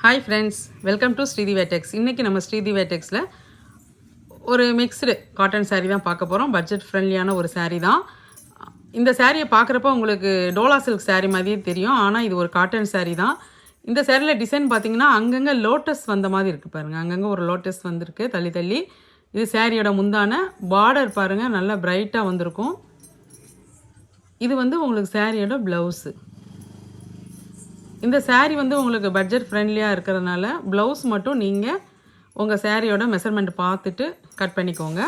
Hi friends, welcome to Sridhi வேட்டெக்ஸ். இன்றைக்கி நம்ம ஸ்ரீதி வேட்டெக்ஸில் ஒரு மிக்ஸ்டு காட்டன் சாரீ தான் பார்க்க போகிறோம். பட்ஜெட் ஃப்ரெண்ட்லியான ஒரு சாரீ தான். இந்த சாரியை பார்க்குறப்போ உங்களுக்கு டோலா சில்க் சாரீ மாதிரியே தெரியும், ஆனால் இது ஒரு காட்டன் சாரீ தான். இந்த சாரியில் டிசைன் பார்த்திங்கன்னா அங்கங்கே லோட்டஸ் வந்த மாதிரி இருக்குது பாருங்கள். அங்கங்கே ஒரு லோட்டஸ் வந்திருக்கு தள்ளி தள்ளி. இது சாரியோட முந்தான பார்டர் பாருங்கள், நல்லா பிரைட்டாக வந்திருக்கும். இது உங்களுக்கு சாரியோட ப்ளவுஸு. இந்த சாரீ உங்களுக்கு பட்ஜெட் ஃப்ரெண்ட்லியாக இருக்கிறதுனால ப்ளவுஸ் மட்டும் நீங்கள் உங்கள் சாரியோட மெஷர்மெண்ட் பார்த்துட்டு கட் பண்ணிக்கோங்க.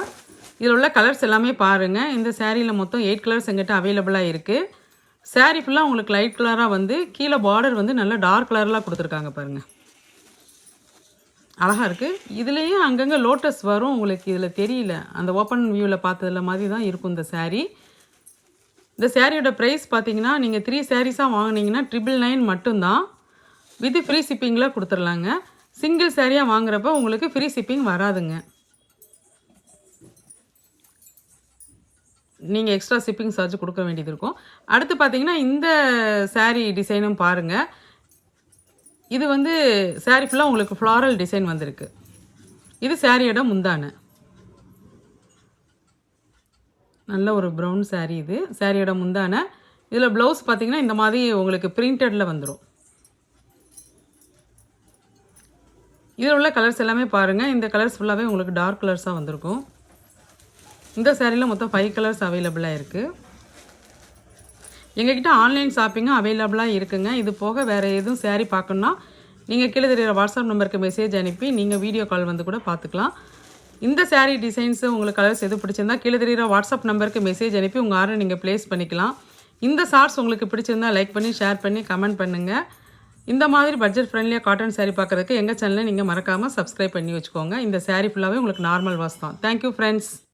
இதில் உள்ள கலர்ஸ் எல்லாமே பாருங்கள். இந்த சாரியில் மொத்தம் 8 கலர்ஸ் எங்கிட்ட அவைலபிளாக இருக்குது. சாரீ ஃபுல்லாக உங்களுக்கு லைட் கலராக கீழே பார்டர் நல்லா டார்க் கலர்லாம் கொடுத்துருக்காங்க பாருங்கள். அழகாக இருக்குது. இதுலேயும் அங்கங்கே லோட்டஸ் வரும், உங்களுக்கு இதில் தெரியல. அந்த ஓப்பன் வியூவில் பார்த்ததில் மாதிரி தான் இருக்கும் இந்த சாரீ. இந்த சாரியோட ப்ரைஸ் பார்த்தீங்கன்னா நீங்கள் 3 சாரீஸாக வாங்கினீங்கன்னா 999 மட்டும்தான். வித் ஃப்ரீ ஷிப்பிங்கில் கொடுத்துர்லாங்க. சிங்கிள் சாரியாக வாங்குறப்ப உங்களுக்கு ஃப்ரீ ஷிப்பிங் வராதுங்க. நீங்கள் எக்ஸ்ட்ரா ஷிப்பிங் சார்ஜ் கொடுக்க வேண்டியது இருக்கும். அடுத்து பார்த்தீங்கன்னா இந்த சாரீ டிசைனும் பாருங்கள். இது சாரீ ஃபுல்லாக உங்களுக்கு ஃப்ளாரல் டிசைன் வந்திருக்கு. இது சாரியோட முந்தான. நல்ல ஒரு ப்ரௌன் சாரீ. இது சாரியோட முந்தான. இதில் ப்ளவுஸ் பார்த்திங்கன்னா இந்த மாதிரி உங்களுக்கு பிரிண்டடில் வந்துடும். இதில் உள்ள கலர்ஸ் எல்லாமே பாருங்கள். இந்த கலர்ஸ் ஃபுல்லாகவே உங்களுக்கு டார்க் கலர்ஸாக வந்திருக்கும். இந்த சாரியில் மொத்தம் 5 கலர்ஸ் அவைலபிளாக இருக்குது. எங்ககிட்ட ஆன்லைன் ஷாப்பிங்கும் அவைலபிளாக இருக்குங்க. இது போக வேறு எதுவும் சாரீ பார்க்கணுன்னா நீங்கள் கீழே தெரிகிற வாட்ஸ்அப் நம்பருக்கு மெசேஜ் அனுப்பி நீங்கள் வீடியோ கால் கூட பார்த்துக்கலாம். இந்த சாரீ டிசைன்ஸு உங்களுக்கு கலர்ஸ் எது பிடிச்சிருந்தா கீழே தெரிகிற வாட்ஸ்அப் நம்பருக்கு மெசேஜ் அனுப்பி உங்கள் ஆர்டர் நீங்கள் ப்ளேஸ் பண்ணிக்கலாம். இந்த ஷார்ட்ஸ் உங்களுக்கு பிடிச்சிருந்தா லைக் பண்ணி ஷேர் பண்ணி கமெண்ட் பண்ணுங்கள். இந்த மாதிரி பட்ஜெட் ஃப்ரெண்ட்லியாக காட்டன் சாரீ பார்க்குறதுக்கு எங்கள் சேனலை நீங்கள் மறக்காமல் சப்ஸ்கிரைப் பண்ணி வச்சுக்கோங்க. இந்த சாரீ ஃபுல்லாகவே உங்களுக்கு நார்மல் வாஷ் தான். Thank you friends.